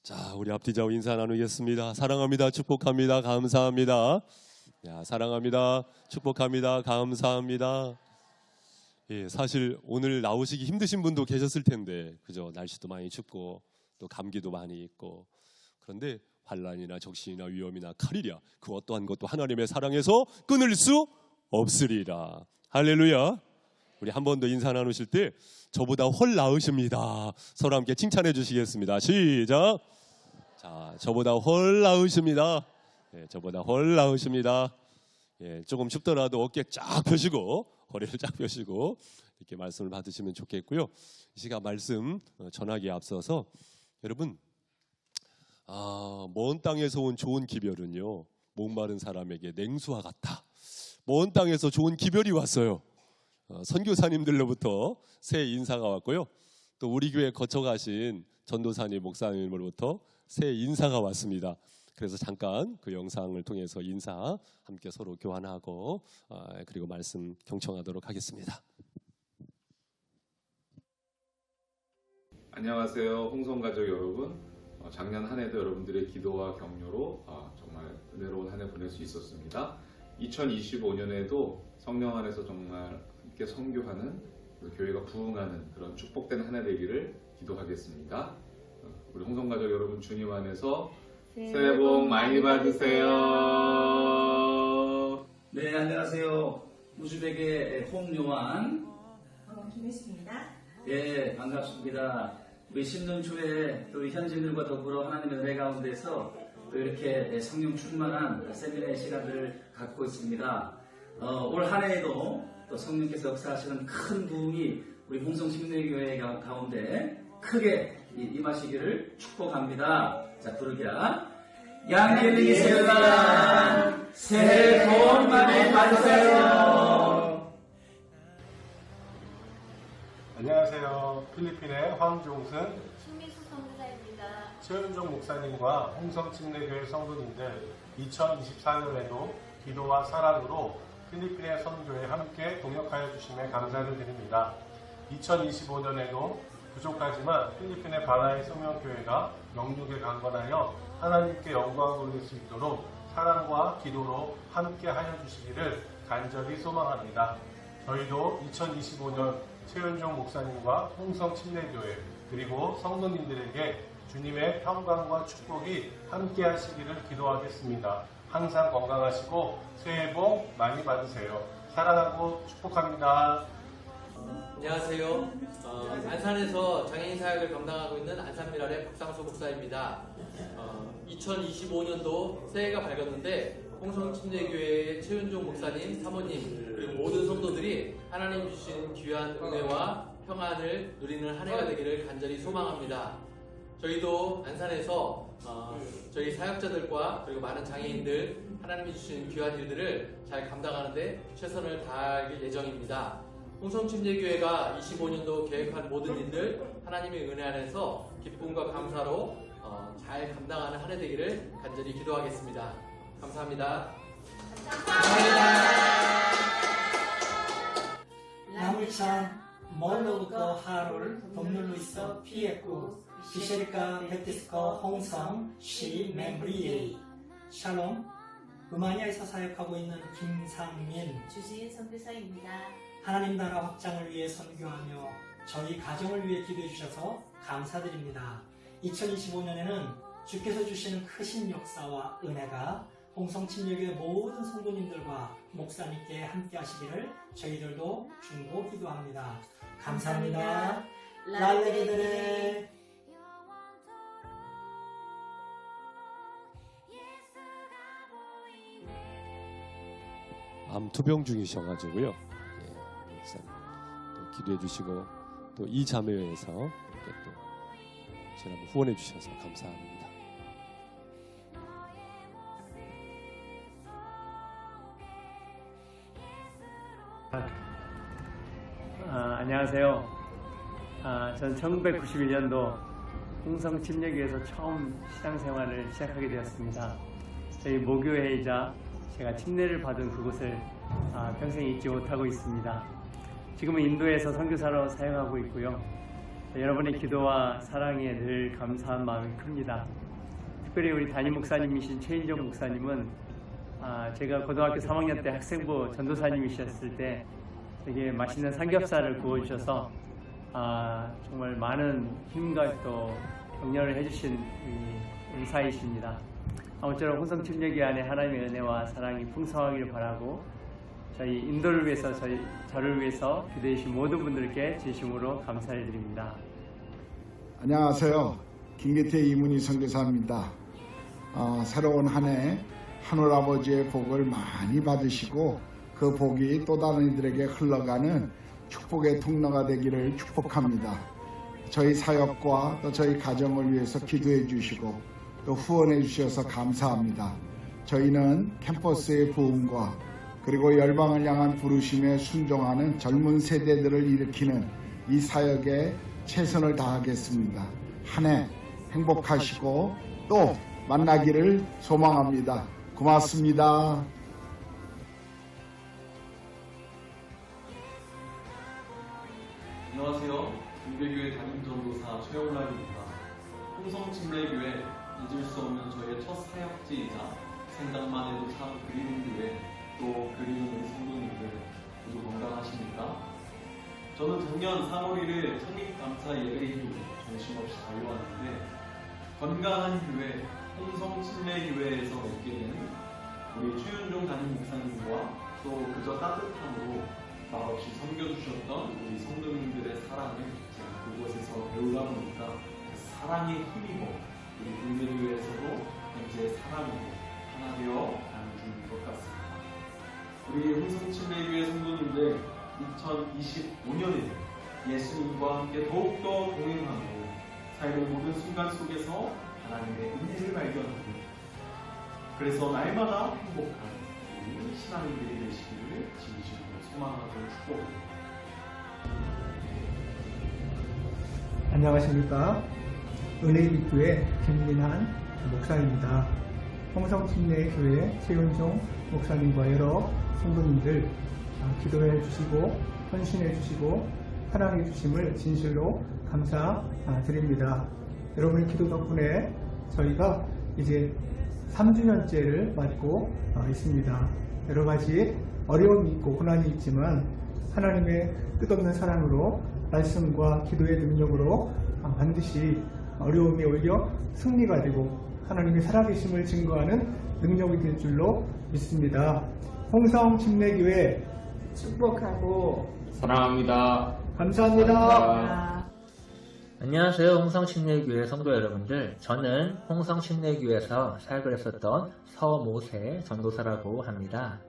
자, 우리 앞뒤좌우 인사 나누겠습니다. 사랑합니다. 축복합니다. 감사합니다. 야, 사랑합니다. 축복합니다. 감사합니다. 예, 사실 오늘 나오시기 힘드신 분도 계셨을 텐데, 그죠? 날씨도 많이 춥고 또 감기도 많이 있고. 그런데 환난이나 적신이나 위험이나 칼이랴 그 어떠한 것도 하나님의 사랑에서 끊을 수 없으리라. 할렐루야. 우리 한 번 더 인사 나누실 때 저보다 훨 나으십니다. 서로 함께 칭찬해 주시겠습니다. 시작. 자, 저보다 훨 나으십니다. 예, 저보다 훨 나으십니다. 예, 조금 춥더라도 어깨 쫙 펴시고 허리를 쫙 펴시고 이렇게 말씀을 받으시면 좋겠고요. 이 시간 말씀 전하기에 앞서서 여러분, 먼 땅에서 온 좋은 기별은요, 목마른 사람에게 냉수와 같다. 먼 땅에서 좋은 기별이 왔어요. 선교사님들로부터 새 인사가 왔고요. 또 우리 교회 거쳐가신 전도사님, 목사님으로부터 새 인사가 왔습니다. 그래서 잠깐 그 영상을 통해서 인사 함께 서로 교환하고 그리고 말씀 경청하도록 하겠습니다. 안녕하세요, 홍성가족 여러분. 작년 한 해도 여러분들의 기도와 격려로 정말 은혜로운 한 해 보낼 수 있었습니다. 2025년에도 성령 안에서 정말 함께 선교하는, 교회가 부흥하는 그런 축복된 한 해 되기를 기도하겠습니다. 우리 홍성가족 여러분, 주님 안에서 새해 복 많이 받으세요. 네, 안녕하세요. 우즈벡의 홍요한 김혜수입니다. 예, 반갑습니다. 우리 신년 초에 또 현지인들과 더불어 하나님의 은혜 가운데서 또 이렇게 성령 충만한 세미나의 시간들을 갖고 있습니다. 올 한 해에도 또 성령께서 역사하시는 큰 부흥이 우리 홍성침례교회 가운데 크게 임하시기를 축복합니다. 자, 부르기야. 양길이 세상 새해 복 많이 받으세요. 안녕하세요. 필리핀의 황종승, 신미수 선교사입니다. 최윤종 목사님과 홍성침례교회 성도님들, 2024년에도 기도와 사랑으로 필리핀의 선교에 함께 동역하여 주심에 감사를 드립니다. 2025년에도 부족하지만 필리핀의 바라의 성령교회가 영육에 강건하여 하나님께 영광을 돌릴 수 있도록 사랑과 기도로 함께 하여 주시기를 간절히 소망합니다. 저희도 2025년 최윤종 목사님과 홍성침례교회 그리고 성도님들에게 주님의 평강과 축복이 함께 하시기를 기도하겠습니다. 항상 건강하시고 새해 복 많이 받으세요. 사랑하고 축복합니다. 안녕하세요. 안산에서 장애인 사역을 감당하고 있는 안산미랄의 박상수 목사입니다. 2025년도 새해가 밝았는데 홍성침례교회의 최윤종 목사님, 사모님 그리고 모든 성도들이 하나님 주신 귀한 은혜와 평안을 누리는 한 해가 되기를 간절히 소망합니다. 저희도 안산에서 저희 사역자들과 그리고 많은 장애인들 하나님이 주신 귀한 일들을 잘 감당하는데 최선을 다할 예정입니다. 홍성침례교회가 25년도 계획한 모든 일들 하나님의 은혜 안에서 기쁨과 감사로 잘 감당하는 한 해 되기를 간절히 기도하겠습니다. 감사합니다. Namichan Mologo Harul Domnului Piecul Biserica Baptistă 홍성 시 멤브리에이 샬롬. 루마니아에서 사역하고 있는 김상민 주지인 선교사입니다. 하나님 나라 확장을 위해 선교하며 저희 가정을 위해 기도해 주셔서 감사드립니다. 2025년에는 주께서 주시는 크신 역사와 은혜가 홍성침례교회 모든 성도님들과 목사님께 함께 하시기를 저희들도 중보 기도합니다. 감사합니다. 랄레리들의 암 투병 중이셔가지고요. 예, 목사님 또 기도해 주시고 또 이 자매회에서 이렇게 또 저를 한번 후원해 주셔서 감사합니다. 안녕하세요. 전 1991년도 홍성침례교회에서 처음 신앙생활을 시작하게 되었습니다. 저희 모교회이자 제가 침례를 받은 그곳을 평생 잊지 못하고 있습니다. 지금은 인도에서 선교사로 사역하고 있고요. 여러분의 기도와 사랑에 늘 감사한 마음이 큽니다. 특별히 우리 담임 목사님이신 최인종 목사님은 제가 고등학교 3학년 때 학생부 전도사님이셨을 때 되게 맛있는 삼겹살을 구워주셔서 정말 많은 힘과 또 격려를 해주신 은사이십니다. 아무쪼록 홍성침례교회 안에 하나님의 은혜와 사랑이 풍성하기를 바라고 저희 인도를 위해서 저를 위해서 기도해 주신 모든 분들께 진심으로 감사를 드립니다. 안녕하세요. 김기태 이문희 선교사입니다. 새로운 한 해 하늘아버지의 복을 많이 받으시고 그 복이 또 다른 이들에게 흘러가는 축복의 통로가 되기를 축복합니다. 저희 사역과 또 저희 가정을 위해서 기도해 주시고 또 후원해 주셔서 감사합니다. 저희는 캠퍼스의 부흥과 그리고 열방을 향한 부르심에 순종하는 젊은 세대들을 일으키는 이 사역에 최선을 다하겠습니다. 한 해 행복하시고 또 만나기를 소망합니다. 고맙습니다. 안녕하세요. 김배교회 담임전도사 최영란입니다. 홍성침례교회 잊을 수 없는 저희의 첫 사역지이자 생각만 해도 참 그리운 교회 또 그리운 우리 성도님들 모두 건강하십니까? 저는 작년 3월 1일 창립감사 예배에도 정신없이 달려왔는데 건강한 교회 홍성침례교회에서 뵙게 된 우리 최윤종 담임 목사님과 또 그저 따뜻함으로 말없이 섬겨주셨던 우리 성도님들의 사랑을 제가 그곳에서 배우다 보니까 그 사랑에 힘입어 우리 불매교회에서도 현재 사랑으로 하나 되어 가는 중인 것 같습니다. 우리 홍성침례교회 성도님들 2025년에는 예수님과 함께 더욱더 동행하고 삶의 모든 순간 속에서 하나님의 은혜를 발견하고 그래서 날마다 행복한 우리 신앙인들이 되시기를 진심으로 소망하고 축복합니다. 안녕하십니까. 은혜빛교회 김민한 목사입니다. 홍성침례교회 최윤종 목사님과 여러 성도님들 기도해 주시고 헌신해 주시고 사랑해 주심을 진실로 감사드립니다. 여러분의 기도 덕분에 저희가 이제 3주년째를 맞고 있습니다. 여러 가지 어려움이 있고 고난이 있지만 하나님의 끝없는 사랑으로 말씀과 기도의 능력으로 반드시 어려움이 오히려 승리가 되고 하나님의 살아계심을 증거하는 능력이 될 줄로 믿습니다. 홍성침례교회 축복하고 사랑합니다. 감사합니다. 안녕하세요. 홍성침례교회 성도 여러분들. 저는 홍성침례교회에서 사역을 했었던 서모세 전도사라고 합니다.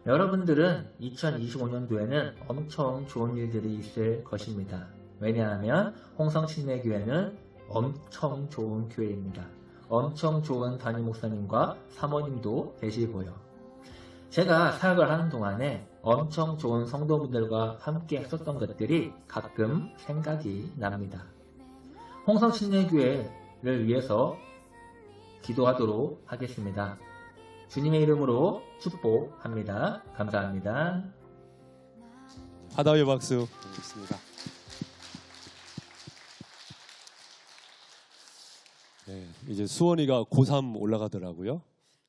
여러분들은 2025년도에는 엄청 좋은 일들이 있을 것입니다. 왜냐하면 홍성침례교회는 엄청 좋은 교회입니다. 엄청 좋은 담임 목사님과 사모님도 계시고요. 제가 사역을 하는 동안에 엄청 좋은 성도분들과 함께 했었던 것들이 가끔 생각이 납니다. 홍성침례교회를 위해서 기도하도록 하겠습니다. 주님의 이름으로 축복합니다. 감사합니다. 하다의 박수 드리겠습니다. 네, 이제 수원이가 고3 올라가더라고요.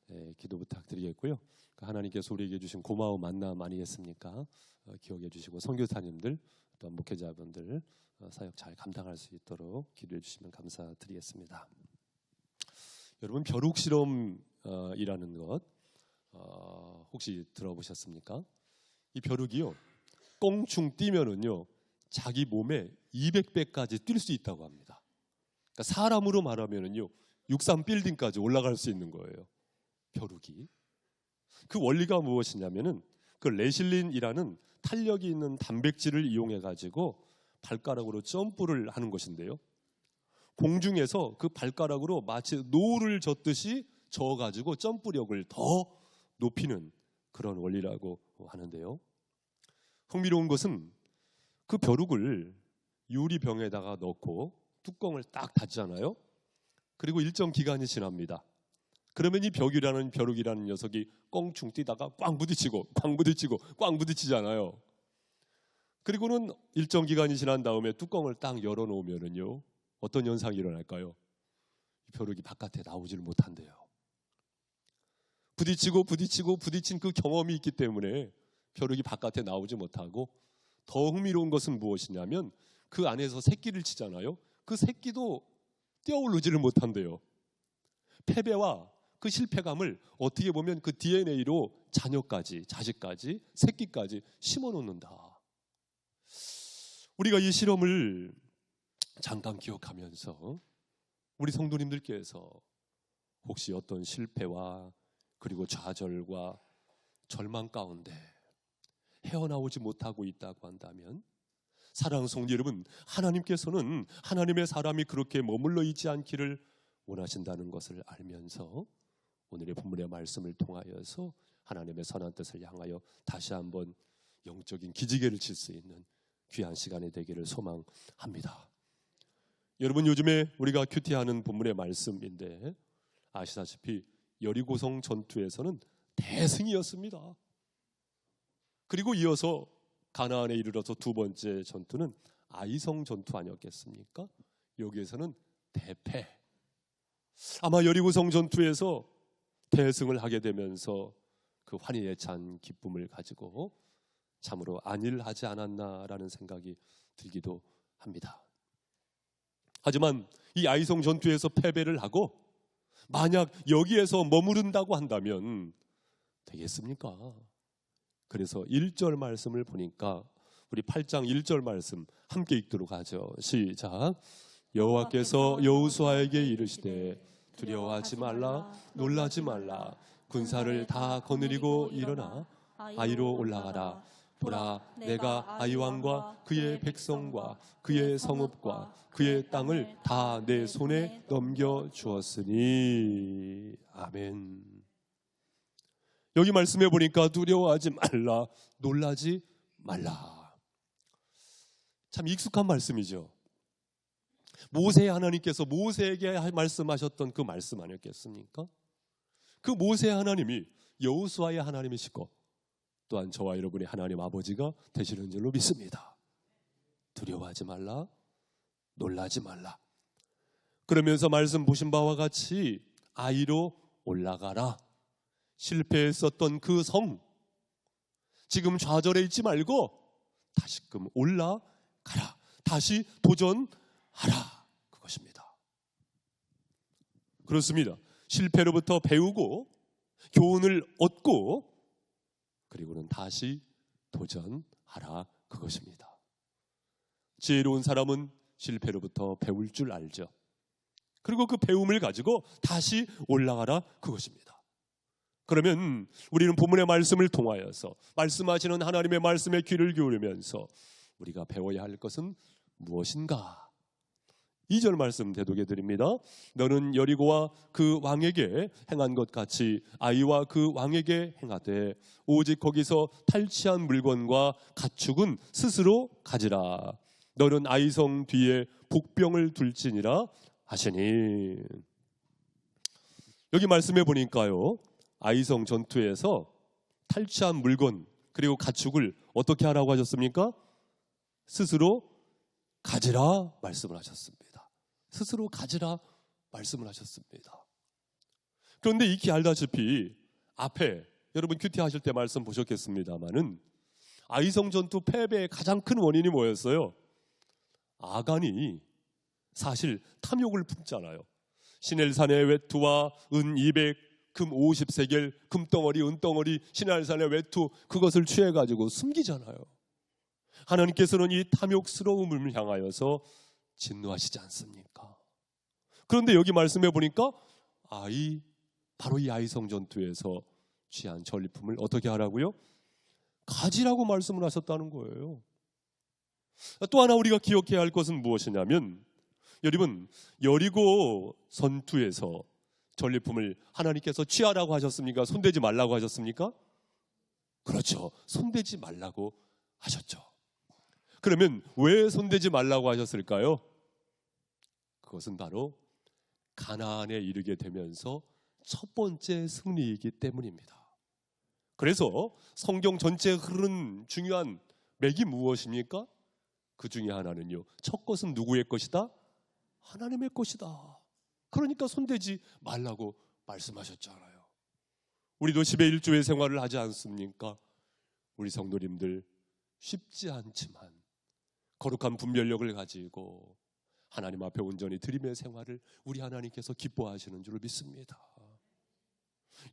네, 기도 부탁드리겠고요. 하나님께서 우리에게 주신 고마운 만남 아니겠습니까? 기억해 주시고 선교사님들 또 목회자분들 사역 잘 감당할 수 있도록 기도해 주시면 감사드리겠습니다. 여러분 벼룩 실험이라는 것 혹시 들어보셨습니까? 이 벼룩이요 껑충 뛰면은요 자기 몸에 200배까지 뛸 수 있다고 합니다. 그러니까 사람으로 말하면은요 63 빌딩까지 올라갈 수 있는 거예요. 벼룩이. 그 원리가 무엇이냐면은 그 레실린이라는 탄력이 있는 단백질을 이용해 가지고 발가락으로 점프를 하는 것인데요. 공중에서 그 발가락으로 마치 노를 젓듯이 저어 가지고 점프력을 더 높이는 그런 원리라고 하는데요. 흥미로운 것은 그 벼룩을 유리병에다가 넣고 뚜껑을 딱 닫잖아요. 그리고 일정 기간이 지납니다. 그러면 이 벼룩이라는 녀석이 껑충 뛰다가 꽝 부딪히고 꽝 부딪히잖아요. 그리고는 일정 기간이 지난 다음에 뚜껑을 딱 열어놓으면은요, 어떤 현상이 일어날까요? 벼룩이 바깥에 나오지를 못한대요. 부딪힌 그 경험이 있기 때문에 벼룩이 바깥에 나오지 못하고, 더 흥미로운 것은 무엇이냐면 그 안에서 새끼를 치잖아요. 그 새끼도 떼어오르지를 못한대요. 패배와 그 실패감을 어떻게 보면 그 DNA로 자녀까지, 자식까지, 새끼까지 심어놓는다. 우리가 이 실험을 잠깐 기억하면서 우리 성도님들께서 혹시 어떤 실패와 그리고 좌절과 절망 가운데 헤어나오지 못하고 있다고 한다면, 사랑하는 성도 여러분, 하나님께서는 하나님의 사람이 그렇게 머물러 있지 않기를 원하신다는 것을 알면서 오늘의 본문의 말씀을 통하여서 하나님의 선한 뜻을 향하여 다시 한번 영적인 기지개를 칠 수 있는 귀한 시간이 되기를 소망합니다. 여러분, 요즘에 우리가 큐티하는 본문의 말씀인데 아시다시피 여리고성 전투에서는 대승이었습니다. 그리고 이어서 가나안에 이르러서 두 번째 전투는 아이성 전투 아니었겠습니까? 여기에서는 대패. 아마 여리고성 전투에서 대승을 하게 되면서 그 환희에 찬 기쁨을 가지고 참으로 안일하지 않았나라는 생각이 들기도 합니다. 하지만 이 아이성 전투에서 패배를 하고 만약 여기에서 머무른다고 한다면 되겠습니까? 그래서 1절 말씀을 보니까 우리 8장 1절 말씀 함께 읽도록 하죠. 시작. 여호와께서 여호수아에게 이르시되 두려워하지 말라, 놀라지 말라. 군사를 다 거느리고 일어나 아이로 올라가라. 보라, 내가 아이 왕과 그의 백성과 그의 성읍과 그의 땅을 다 내 손에 넘겨 주었으니. 아멘. 여기 말씀해 보니까 두려워하지 말라, 놀라지 말라. 참 익숙한 말씀이죠. 모세 하나님께서 모세에게 말씀하셨던 그 말씀 아니었겠습니까? 그 모세 하나님이 여호수아의 하나님이시고 또한 저와 여러분의 하나님 아버지가 되시는 줄로 믿습니다. 두려워하지 말라, 놀라지 말라. 그러면서 말씀 보신 바와 같이 아이로 올라가라. 실패했었던 그 성, 지금 좌절해 있지 말고 다시금 올라가라. 다시 도전하라. 그것입니다. 그렇습니다. 실패로부터 배우고 교훈을 얻고 그리고는 다시 도전하라. 그것입니다. 지혜로운 사람은 실패로부터 배울 줄 알죠. 그리고 그 배움을 가지고 다시 올라가라. 그것입니다. 그러면 우리는 본문의 말씀을 통하여서 말씀하시는 하나님의 말씀에 귀를 기울이면서 우리가 배워야 할 것은 무엇인가? 2절 말씀 대독해 드립니다. 너는 여리고와 그 왕에게 행한 것 같이 아이와 그 왕에게 행하되 오직 거기서 탈취한 물건과 가축은 스스로 가지라. 너는 아이성 뒤에 복병을 둘지니라 하시니. 여기 말씀해 보니까요, 아이성 전투에서 탈취한 물건 그리고 가축을 어떻게 하라고 하셨습니까? 스스로 가지라 말씀을 하셨습니다. 스스로 가지라 말씀을 하셨습니다. 그런데 익히 알다시피 앞에 여러분 큐티 하실 때 말씀 보셨겠습니다마는 아이성 전투 패배의 가장 큰 원인이 뭐였어요? 아간이 사실 탐욕을 품잖아요. 시넬산의 외투와 은 200, 금 50세겔, 금덩어리, 은덩어리, 시넬산의 외투 그것을 취해가지고 숨기잖아요. 하나님께서는 이 탐욕스러움을 향하여서 진노하시지 않습니까? 그런데 여기 말씀해 보니까 바로 이 아이성 전투에서 취한 전리품을 어떻게 하라고요? 가지라고 말씀을 하셨다는 거예요. 또 하나 우리가 기억해야 할 것은 무엇이냐면 여러분, 여리고 전투에서 전리품을 하나님께서 취하라고 하셨습니까? 손대지 말라고 하셨습니까? 그렇죠. 손대지 말라고 하셨죠. 그러면 왜 손대지 말라고 하셨을까요? 그것은 바로 가나안에 이르게 되면서 첫 번째 승리이기 때문입니다. 그래서 성경 전체에 흐르는 중요한 맥이 무엇입니까? 그 중에 하나는요, 첫 것은 누구의 것이다? 하나님의 것이다. 그러니까 손대지 말라고 말씀하셨잖아요. 우리도 10의 1조의 생활을 하지 않습니까? 우리 성도님들 쉽지 않지만 거룩한 분별력을 가지고 하나님 앞에 온전히 드림의 생활을 우리 하나님께서 기뻐하시는 줄 믿습니다.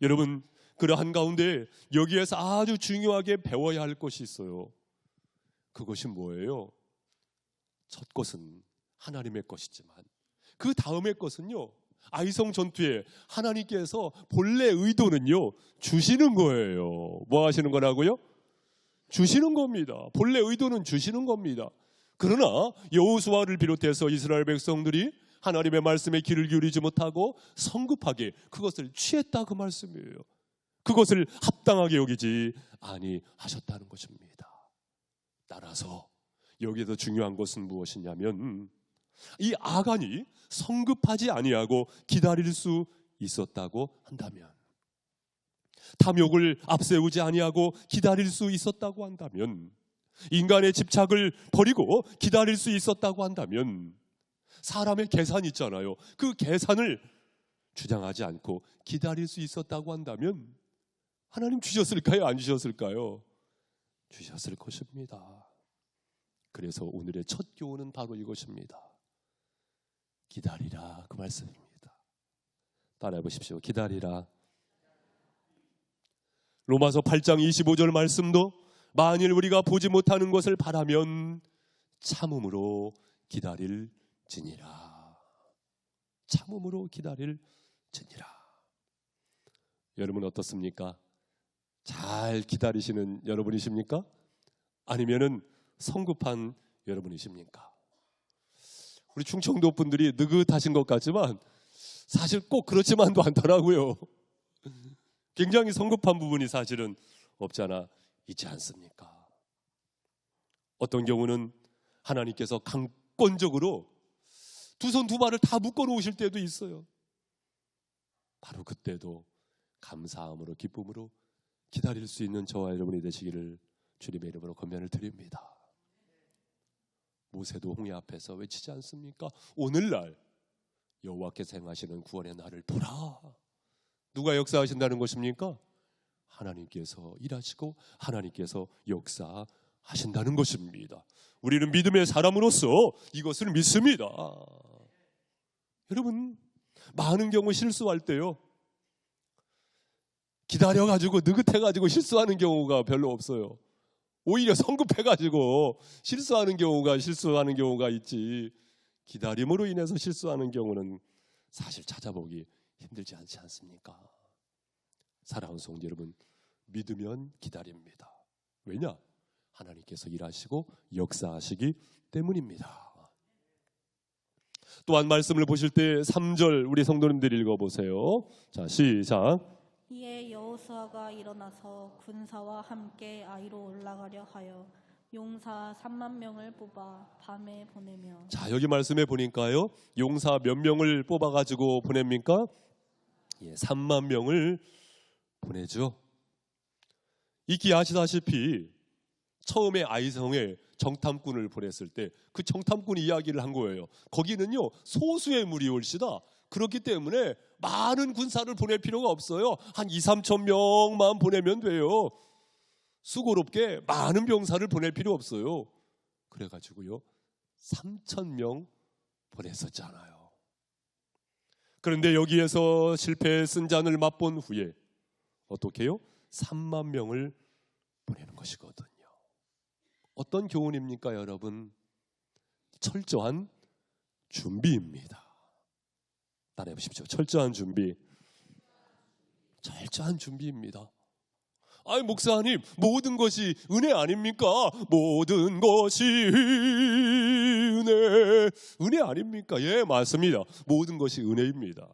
여러분, 그러한 가운데 여기에서 아주 중요하게 배워야 할 것이 있어요. 그것이 뭐예요? 첫 것은 하나님의 것이지만 그 다음의 것은요, 아이성 전투에 하나님께서 본래 의도는요, 주시는 거예요. 뭐 하시는 거라고요? 주시는 겁니다. 본래 의도는 주시는 겁니다. 그러나 여호수아를 비롯해서 이스라엘 백성들이 하나님의 말씀에 귀를 기울이지 못하고 성급하게 그것을 취했다, 그 말씀이에요. 그것을 합당하게 여기지 아니하셨다는 것입니다. 따라서 여기에서 중요한 것은 무엇이냐면 이 아간이 성급하지 아니하고 기다릴 수 있었다고 한다면, 탐욕을 앞세우지 아니하고 기다릴 수 있었다고 한다면, 인간의 집착을 버리고 기다릴 수 있었다고 한다면, 사람의 계산이 있잖아요. 그 계산을 주장하지 않고 기다릴 수 있었다고 한다면 하나님 주셨을까요? 안 주셨을까요? 주셨을 것입니다. 그래서 오늘의 첫 교훈은 바로 이것입니다. 기다리라, 그 말씀입니다. 따라해 보십시오. 기다리라. 로마서 8장 25절 말씀도 만일 우리가 보지 못하는 것을 바라면 참음으로 기다릴지니라. 참음으로 기다릴지니라. 여러분 어떻습니까? 잘 기다리시는 여러분이십니까? 아니면은 성급한 여러분이십니까? 우리 충청도 분들이 느긋하신 것 같지만 사실 꼭 그렇지만도 않더라고요. 굉장히 성급한 부분이 사실은 없잖아 있지 않습니까? 어떤 경우는 하나님께서 강권적으로 두 손 두 발을 다 묶어 놓으실 때도 있어요. 바로 그때도 감사함으로 기쁨으로 기다릴 수 있는 저와 여러분이 되시기를 주님의 이름으로 권면을 드립니다. 모세도 홍해 앞에서 외치지 않습니까? 오늘날 여호와께서 행하시는 구원의 날을 보라. 누가 역사하신다는 것입니까? 하나님께서 일하시고 하나님께서 역사하신다는 것입니다. 우리는 믿음의 사람으로서 이것을 믿습니다. 여러분, 많은 경우 실수할 때요, 기다려가지고 느긋해가지고 실수하는 경우가 별로 없어요. 오히려 성급해가지고 실수하는 경우가 있지, 기다림으로 인해서 실수하는 경우는 사실 찾아보기 힘들지 않지 않습니까? 사랑하는 성도 여러분, 믿으면 기다립니다. 왜냐? 하나님께서 일하시고 역사하시기 때문입니다. 또한 말씀을 보실 때 3절 우리 성도님들 읽어보세요. 자, 시작. 이에 여호수아가 일어나서 군사와 함께 아이로 올라가려 하여 용사 3만 명을 뽑아 밤에 보내며. 자, 여기 말씀에 보니까요, 용사 몇 명을 뽑아가지고 보냅니까? 3만 명을 보내죠. 익히 아시다시피 처음에 아이성에 정탐꾼을 보냈을 때 그 정탐꾼 이야기를 한 거예요. 거기는요, 소수의 무리 올시다. 그렇기 때문에 많은 군사를 보낼 필요가 없어요. 한 2, 3천 명만 보내면 돼요. 수고롭게 많은 병사를 보낼 필요 없어요. 그래가지고요, 3천 명 보냈었잖아요. 그런데 여기에서 실패의 쓴잔을 맛본 후에 어떻게 해요? 3만 명을 보내는 것이거든요. 어떤 교훈입니까, 여러분? 철저한 준비입니다. 따라해 보십시오. 철저한 준비. 철저한 준비입니다. 아니, 목사님, 모든 것이 은혜 아닙니까? 모든 것이 은혜 아닙니까? 예, 맞습니다. 모든 것이 은혜입니다.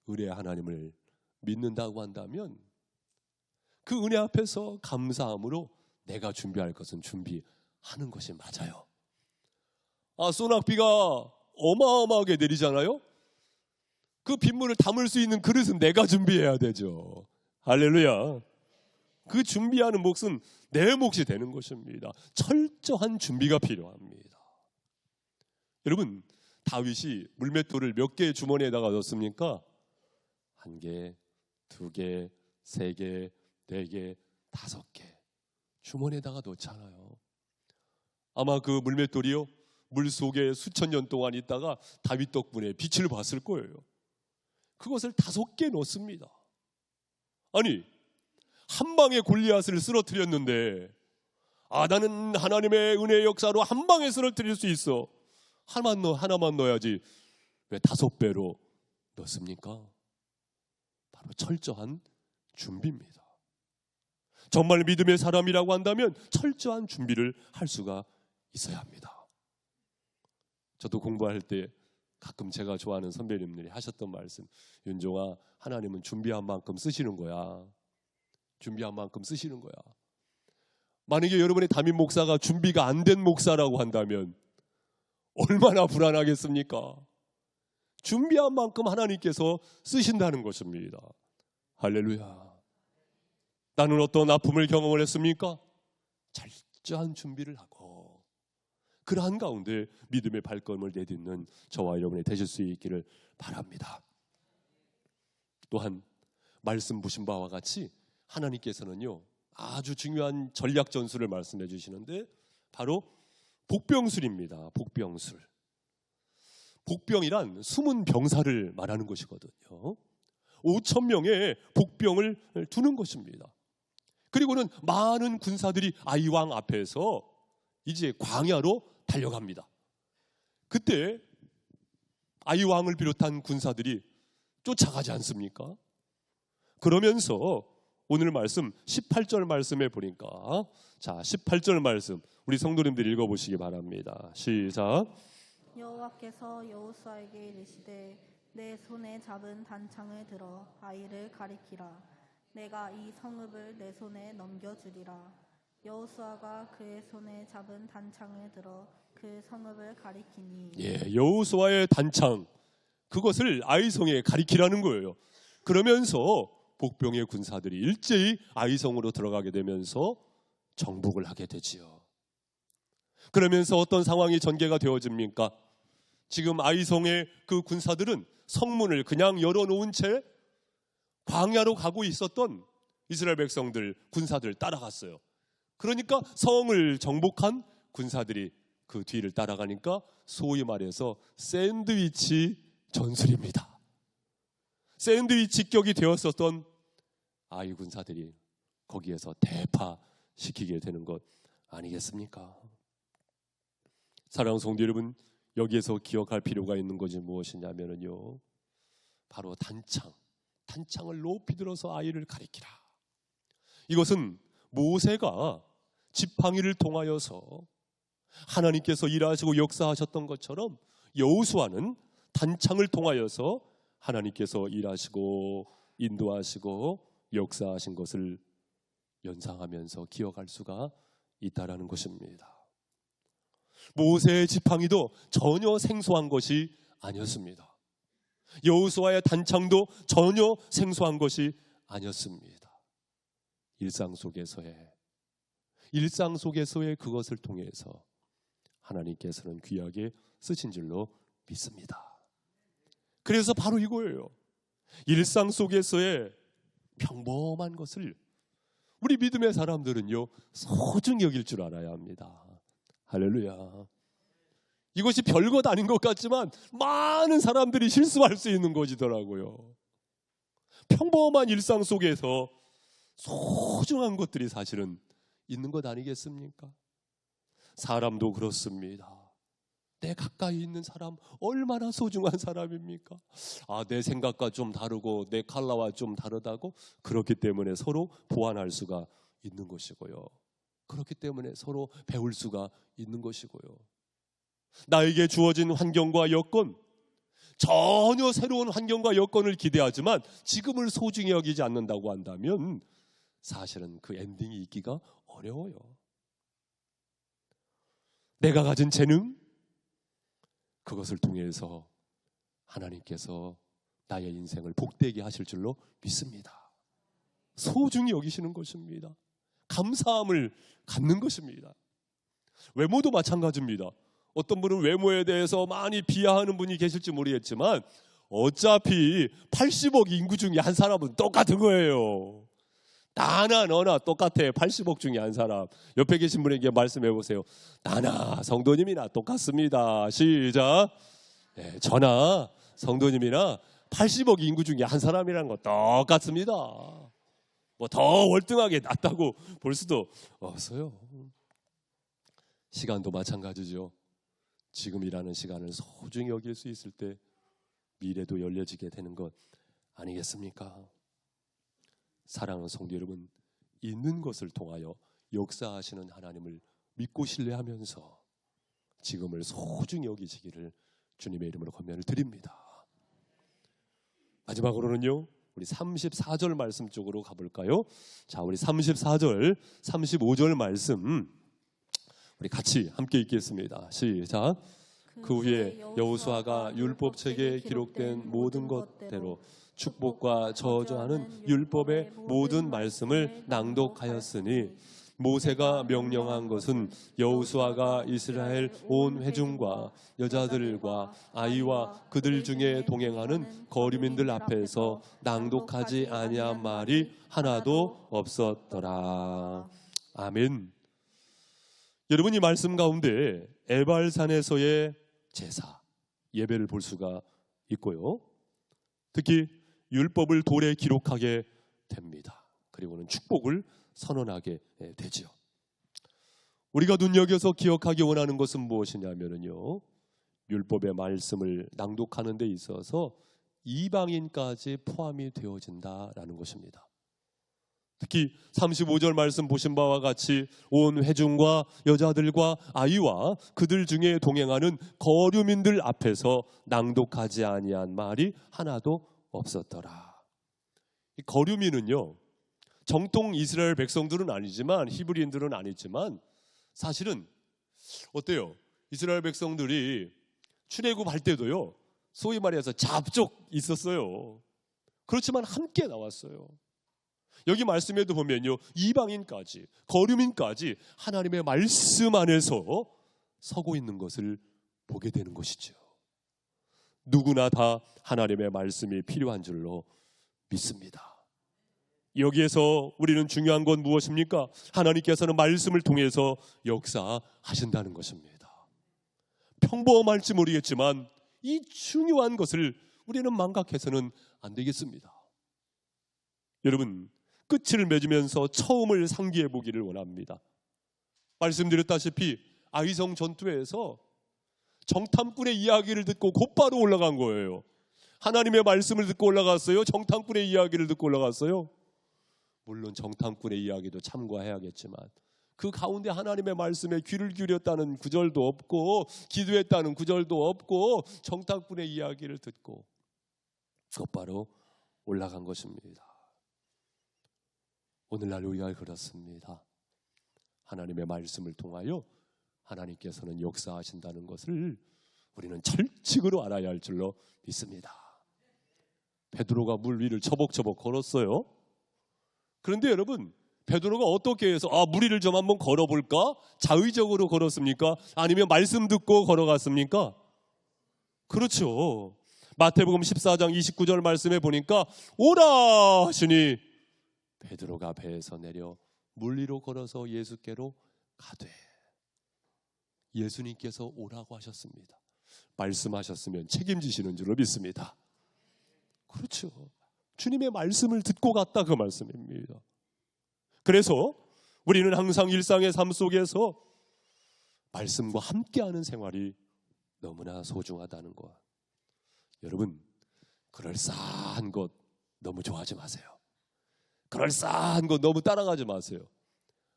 은혜 하나님을 믿는다고 한다면 그 은혜 앞에서 감사함으로 내가 준비할 것은 준비하는 것이 맞아요. 소낙비가 어마어마하게 내리잖아요. 그 빗물을 담을 수 있는 그릇은 내가 준비해야 되죠. 할렐루야. 그 준비하는 몫은 내 몫이 되는 것입니다. 철저한 준비가 필요합니다. 여러분, 다윗이 물맷돌을 몇 개의 주머니에다가 넣습니까? 1개, 2개, 3개, 4개, 5개 주머니에다가 넣잖아요. 아마 그 물맷돌이요, 물 속에 수천 년 동안 있다가 다윗 덕분에 빛을 봤을 거예요. 그것을 5개 넣습니다. 아니, 한 방에 골리앗을 쓰러뜨렸는데, 나는 하나님의 은혜의 역사로 한 방에 쓰러뜨릴 수 있어. 하나만 넣어야지. 왜 5배로 넣습니까? 바로 철저한 준비입니다. 정말 믿음의 사람이라고 한다면 철저한 준비를 할 수가 있어야 합니다. 저도 공부할 때 가끔 제가 좋아하는 선배님들이 하셨던 말씀, 윤종아, 하나님은 준비한 만큼 쓰시는 거야. 준비한 만큼 쓰시는 거야. 만약에 여러분의 담임 목사가 준비가 안 된 목사라고 한다면 얼마나 불안하겠습니까? 준비한 만큼 하나님께서 쓰신다는 것입니다. 할렐루야. 나는 어떤 아픔을 경험을 했습니까? 철저한 준비를 하고 그러한 가운데 믿음의 발걸음을 내딛는 저와 여러분이 되실 수 있기를 바랍니다. 또한 말씀 보신 바와 같이 하나님께서는요, 아주 중요한 전략 전술을 말씀해 주시는데 바로 복병술입니다. 복병술. 복병이란 숨은 병사를 말하는 것이거든요. 5,000명의 복병을 두는 것입니다. 그리고는 많은 군사들이 아이왕 앞에서 이제 광야로 달려갑니다. 그때 아이왕을 비롯한 군사들이 쫓아가지 않습니까? 그러면서 오늘 말씀 18절 말씀에 보니까, 자, 18절 말씀 우리 성도님들 읽어보시기 바랍니다. 시작. 여호와께서 여호수아에게 이르시되 내 손에 잡은 단창을 들어 아이를 가리키라. 내가 이 성읍을 내 손에 넘겨주리라. 여호수아가 그의 손에 잡은 단창을 들어 그 성읍을 가리키니. 여호수아의 단창, 그것을 아이성에 가리키라는 거예요. 그러면서 복병의 군사들이 일제히 아이성으로 들어가게 되면서 정복을 하게 되지요. 그러면서 어떤 상황이 전개가 되어집니까? 지금 아이성의 그 군사들은 성문을 그냥 열어놓은 채 광야로 가고 있었던 이스라엘 백성들, 군사들 따라갔어요. 그러니까 성을 정복한 군사들이 그 뒤를 따라가니까 소위 말해서 샌드위치 전술입니다. 샌드위치 격이 되었었던 아이 군사들이 거기에서 대파시키게 되는 것 아니겠습니까? 사랑하는 성도 여러분, 여기에서 기억할 필요가 있는 것이 무엇이냐면요, 바로 단창을 높이 들어서 아이를 가리키라. 이것은 모세가 지팡이를 통하여서 하나님께서 일하시고 역사하셨던 것처럼 여호수아는 단창을 통하여서 하나님께서 일하시고 인도하시고 역사하신 것을 연상하면서 기억할 수가 있다라는 것입니다. 모세의 지팡이도 전혀 생소한 것이 아니었습니다. 여호수아의 단창도 전혀 생소한 것이 아니었습니다. 일상 속에서의 그것을 통해서 하나님께서는 귀하게 쓰신 줄로 믿습니다. 그래서 바로 이거예요. 일상 속에서의 평범한 것을 우리 믿음의 사람들은요, 소중히 여길 줄 알아야 합니다. 할렐루야. 이것이 별것 아닌 것 같지만 많은 사람들이 실수할 수 있는 것이더라고요. 평범한 일상 속에서 소중한 것들이 사실은 있는 것 아니겠습니까? 사람도 그렇습니다. 내 가까이 있는 사람 얼마나 소중한 사람입니까? 내 생각과 좀 다르고 내 컬러와 좀 다르다고 그렇기 때문에 서로 보완할 수가 있는 것이고요. 그렇기 때문에 서로 배울 수가 있는 것이고요. 나에게 주어진 환경과 여건, 전혀 새로운 환경과 여건을 기대하지만 지금을 소중히 여기지 않는다고 한다면 사실은 그 엔딩이 있기가 어려워요. 내가 가진 재능, 그것을 통해서 하나님께서 나의 인생을 복되게 하실 줄로 믿습니다. 소중히 여기시는 것입니다. 감사함을 갖는 것입니다. 외모도 마찬가지입니다. 어떤 분은 외모에 대해서 많이 비하하는 분이 계실지 모르겠지만 어차피 80억 인구 중에 한 사람은 똑같은 거예요. 나나 너나 똑같아. 80억 중에 한 사람. 옆에 계신 분에게 말씀해 보세요. 나나 성도님이나 똑같습니다. 시작. 네, 저나 성도님이나 80억 인구 중에 한 사람이라는 거 똑같습니다. 뭐 더 월등하게 낫다고 볼 수도 없어요. 시간도 마찬가지죠. 지금이라는 시간을 소중히 여길 수 있을 때 미래도 열려지게 되는 것 아니겠습니까? 사랑하는 성도 여러분, 있는 것을 통하여 역사하시는 하나님을 믿고 신뢰하면서 지금을 소중히 여기시기를 주님의 이름으로 권면을 드립니다. 마지막으로는요, 우리 34절 말씀 쪽으로 가볼까요? 자, 우리 34절, 35절 말씀 우리 같이 함께 읽겠습니다. 시작. 그 후에 여호수아가 율법책에 기록된 모든 것대로 축복과 저주하는 율법의 모든 말씀을 낭독하였으니 모세가 명령한 것은 여호수아가 이스라엘 온 회중과 여자들과 아이와 그들 중에 동행하는 거류민들 앞에서 낭독하지 아니한 말이 하나도 없었더라. 아멘. 여러분, 이 말씀 가운데 에발산에서의 제사, 예배를 볼 수가 있고요. 특히 율법을 돌에 기록하게 됩니다. 그리고는 축복을 선언하게 되죠. 우리가 눈여겨서 기억하기 원하는 것은 무엇이냐면요, 율법의 말씀을 낭독하는 데 있어서 이방인까지 포함이 되어진다라는 것입니다. 특히 35절 말씀 보신 바와 같이 온 회중과 여자들과 아이와 그들 중에 동행하는 거류민들 앞에서 낭독하지 아니한 말이 하나도 없었더라. 이 거류민은요, 정통 이스라엘 백성들은 아니지만, 히브리인들은 아니지만 사실은 어때요? 이스라엘 백성들이 출애굽할 때도요, 소위 말해서 잡족 있었어요. 그렇지만 함께 나왔어요. 여기 말씀에도 보면요, 이방인까지, 거류민까지 하나님의 말씀 안에서 서고 있는 것을 보게 되는 것이죠. 누구나 다 하나님의 말씀이 필요한 줄로 믿습니다. 여기에서 우리는 중요한 건 무엇입니까? 하나님께서는 말씀을 통해서 역사하신다는 것입니다. 평범할지 모르겠지만 이 중요한 것을 우리는 망각해서는 안 되겠습니다. 여러분, 끝을 맺으면서 처음을 상기해 보기를 원합니다. 말씀드렸다시피 아이성 전투에서 정탐꾼의 이야기를 듣고 곧바로 올라간 거예요. 하나님의 말씀을 듣고 올라갔어요? 정탐꾼의 이야기를 듣고 올라갔어요? 물론 정탐꾼의 이야기도 참고해야겠지만 그 가운데 하나님의 말씀에 귀를 기울였다는 구절도 없고 기도했다는 구절도 없고 정탐꾼의 이야기를 듣고 곧바로 올라간 것입니다. 오늘날 우리가 그렇습니다. 하나님의 말씀을 통하여 하나님께서는 역사하신다는 것을 우리는 철칙으로 알아야 할 줄로 믿습니다. 베드로가 물 위를 처벅처벅 걸었어요. 그런데 여러분, 베드로가 어떻게 해서 물 위를 좀 한번 걸어볼까? 자의적으로 걸었습니까? 아니면 말씀 듣고 걸어갔습니까? 그렇죠. 마태복음 14장 29절 말씀에 보니까 오라 하시니 베드로가 배에서 내려 물 위로 걸어서 예수께로 가되, 예수님께서 오라고 하셨습니다. 말씀하셨으면 책임지시는 줄로 믿습니다. 그렇죠. 주님의 말씀을 듣고 갔다, 그 말씀입니다. 그래서 우리는 항상 일상의 삶 속에서 말씀과 함께하는 생활이 너무나 소중하다는 것. 여러분, 그럴싸한 것 너무 좋아하지 마세요. 그럴싸한 것 너무 따라가지 마세요.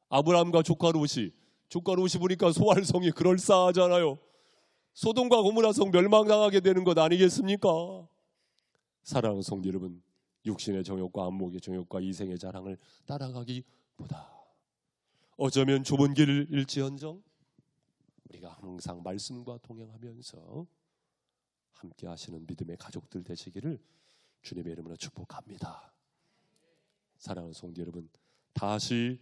아브라함과 조카 롯이 보니까 소알성이 그럴싸하잖아요. 소돔과 고모라 성 멸망당하게 되는 것 아니겠습니까? 사랑하는 성도 여러분, 육신의 정욕과 안목의 정욕과 이생의 자랑을 따라가기보다 어쩌면 좁은 길을 일지언정 우리가 항상 말씀과 동행하면서 함께 하시는 믿음의 가족들 되시기를 주님의 이름으로 축복합니다. 사랑하는 성도 여러분, 다시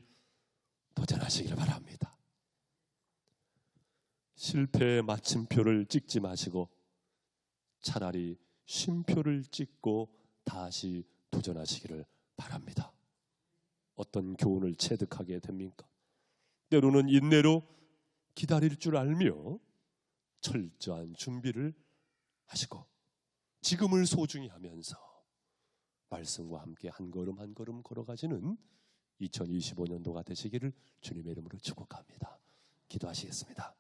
도전하시기를 바랍니다. 실패의 마침표를 찍지 마시고 차라리 쉼표를 찍고 다시 도전하시기를 바랍니다. 어떤 교훈을 체득하게 됩니까? 때로는 인내로 기다릴 줄 알며 철저한 준비를 하시고 지금을 소중히 하면서 말씀과 함께 한 걸음 한 걸음 걸어가시는 2025년도가 되시기를 주님의 이름으로 축복합니다. 기도하시겠습니다.